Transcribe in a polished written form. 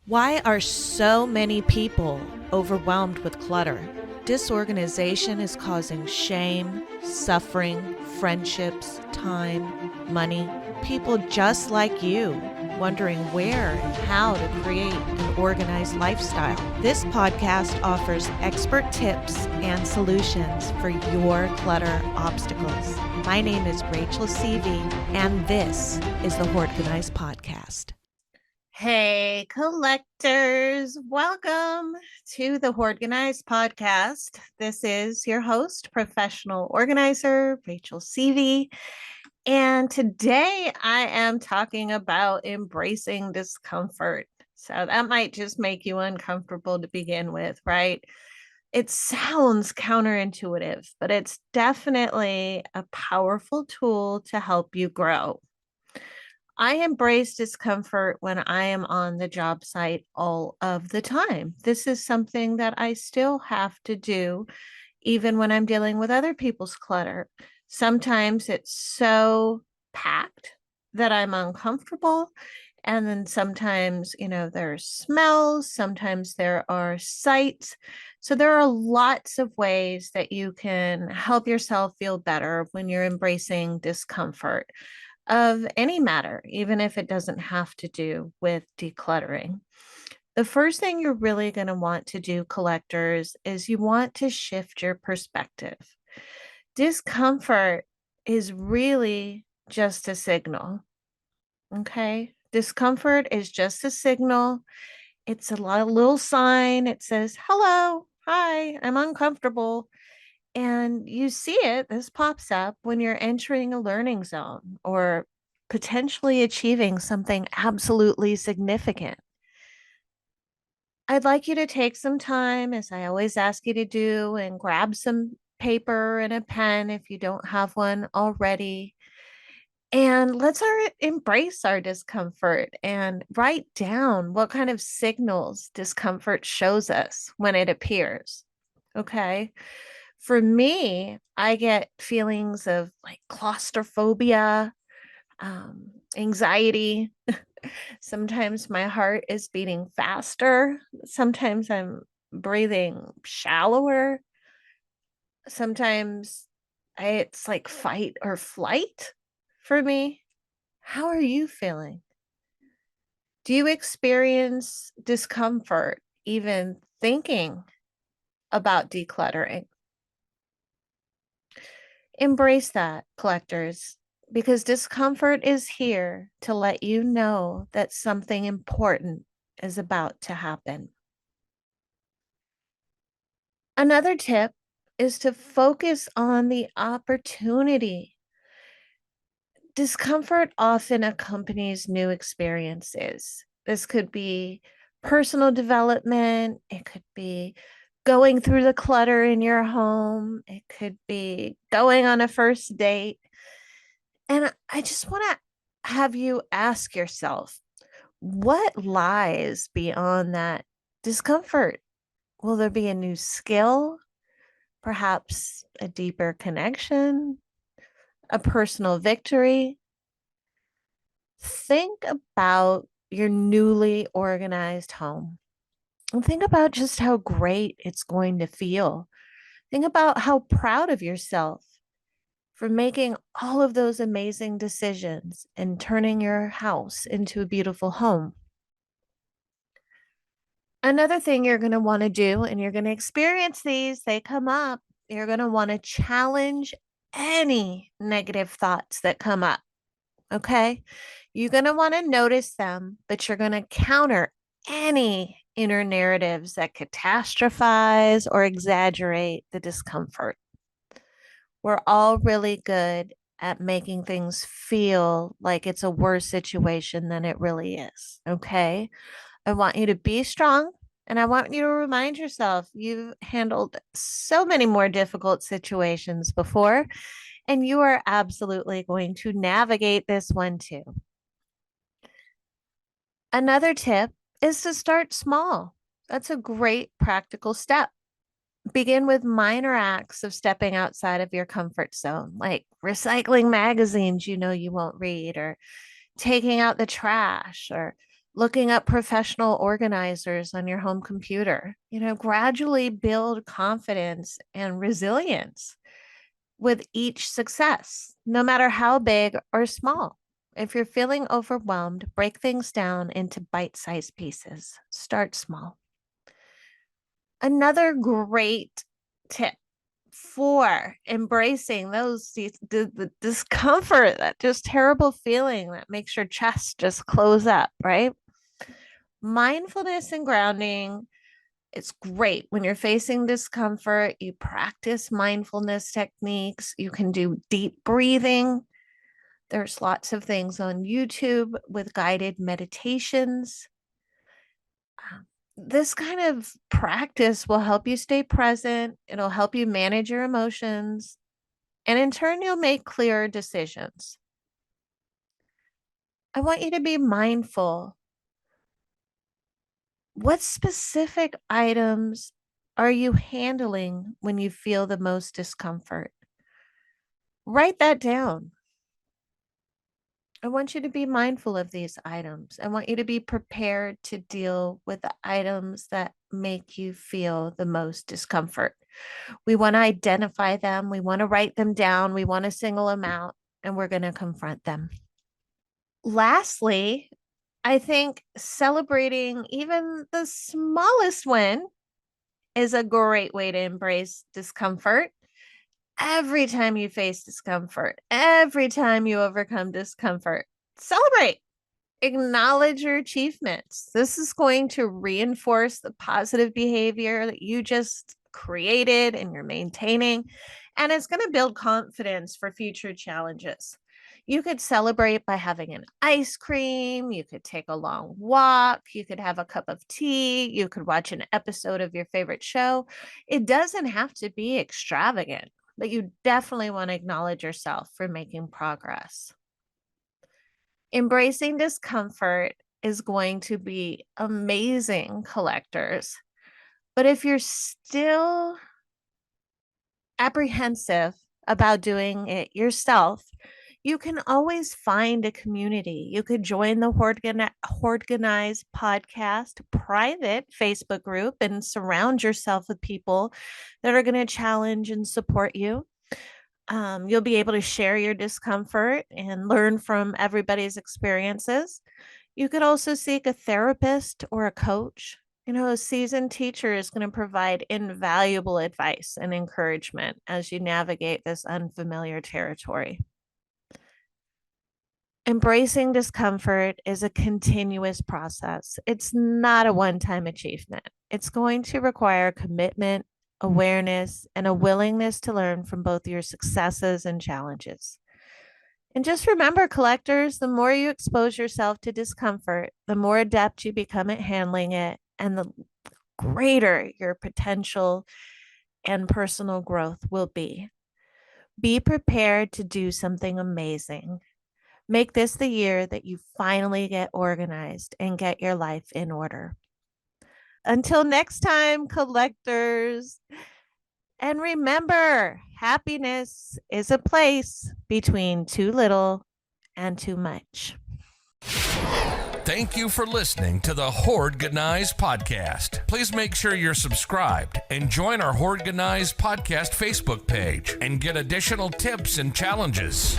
Why are so many people overwhelmed with clutter? Disorganization is causing shame, suffering, friendships, time, money. People just like you wondering where and how to create an organized lifestyle. This podcast offers expert tips and solutions for your clutter obstacles. My name is Rachel Seavey, and this is the Organized Podcast. Hey, collectors. Welcome to the Organized Podcast. This is your host, professional organizer, Rachel Seavey. And today I am talking about embracing discomfort. So that might just make you uncomfortable to begin with, right? It sounds counterintuitive, but it's definitely a powerful tool to help you grow. I embrace discomfort when I am on the job site all of the time. This is something that I still have to do, even when I'm dealing with other people's clutter. Sometimes it's so packed that I'm uncomfortable. And then sometimes, there's smells, sometimes there are sights. So there are lots of ways that you can help yourself feel better when you're embracing discomfort of any matter, even if it doesn't have to do with decluttering. The first thing you're really going to want to do, collectors, is you want to shift your perspective. Discomfort is really just a signal. Okay. Discomfort is just a signal. It's a little sign. It says, hello, hi, I'm uncomfortable. And you see it, this pops up when you're entering a learning zone or potentially achieving something absolutely significant. I'd like you to take some time, as I always ask you to do, and grab some paper and a pen if you don't have one already. And let's embrace our discomfort and write down what kind of signals discomfort shows us when it appears. Okay. For me, I get feelings of like claustrophobia, anxiety. Sometimes my heart is beating faster. Sometimes I'm breathing shallower. Sometimes it's like fight or flight for me. How are you feeling? Do you experience discomfort even thinking about decluttering? Embrace that, collectors, because discomfort is here to let you know that something important is about to happen. Another tip is to focus on the opportunity. Discomfort often accompanies new experiences. This could be personal development, it could be going through the clutter in your home, it could be going on a first date. And I just want to have you ask yourself, what lies beyond that discomfort? Will there be a new skill, perhaps a deeper connection, a personal victory? Think about your newly organized home and think about just how great it's going to feel. Think about how proud of yourself for making all of those amazing decisions and turning your house into a beautiful home. Another thing you're going to want to do, and you're going to experience these, they come up, you're going to want to challenge any negative thoughts that come up. Okay. You're going to want to notice them, but you're going to counter any inner narratives that catastrophize or exaggerate the discomfort. We're all really good at making things feel like it's a worse situation than it really is. Okay. I want you to be strong. And I want you to remind yourself you've handled so many more difficult situations before, and you are absolutely going to navigate this one too. Another tip is to start small. That's a great practical step. Begin with minor acts of stepping outside of your comfort zone, like recycling magazines you know you won't read, or taking out the trash, or looking up professional organizers on your home computer. Gradually build confidence and resilience with each success, no matter how big or small. If you're feeling overwhelmed, break things down into bite sized pieces. Start small. Another great tip for embracing the discomfort, that just terrible feeling that makes your chest just close up, right? Mindfulness and grounding. It's great when you're facing discomfort. You practice mindfulness techniques. You can do deep breathing. There's lots of things on YouTube with guided meditations. This kind of practice will help you stay present. It'll help you manage your emotions. And in turn, you'll make clearer decisions. I want you to be mindful. What specific items are you handling when you feel the most discomfort? Write that down. I want you to be mindful of these items. I want you to be prepared to deal with the items that make you feel the most discomfort. We want to identify them. We want to write them down. We want to single them out, and we're going to confront them. Lastly, I think celebrating even the smallest win is a great way to embrace discomfort. Every time you face discomfort, every time you overcome discomfort, celebrate, acknowledge your achievements. This is going to reinforce the positive behavior that you just created and you're maintaining, and it's going to build confidence for future challenges. You could celebrate by having an ice cream. You could take a long walk. You could have a cup of tea. You could watch an episode of your favorite show. It doesn't have to be extravagant, but you definitely want to acknowledge yourself for making progress. Embracing discomfort is going to be amazing, collectors. But if you're still apprehensive about doing it yourself, you can always find a community. You could join the Organized Podcast private Facebook group and surround yourself with people that are going to challenge and support you. You'll be able to share your discomfort and learn from everybody's experiences. You could also seek a therapist or a coach. A seasoned teacher is going to provide invaluable advice and encouragement as you navigate this unfamiliar territory. Embracing discomfort is a continuous process. It's not a one-time achievement. It's going to require commitment, awareness, and a willingness to learn from both your successes and challenges. And just remember, collectors, the more you expose yourself to discomfort, the more adept you become at handling it, and the greater your potential and personal growth will be. Be prepared to do something amazing. Make this the year that you finally get organized and get your life in order. Until next time, collectors. And remember, happiness is a place between too little and too much. Thank you for listening to the Organized Podcast. Please make sure you're subscribed and join our Organized Podcast Facebook page and get additional tips and challenges.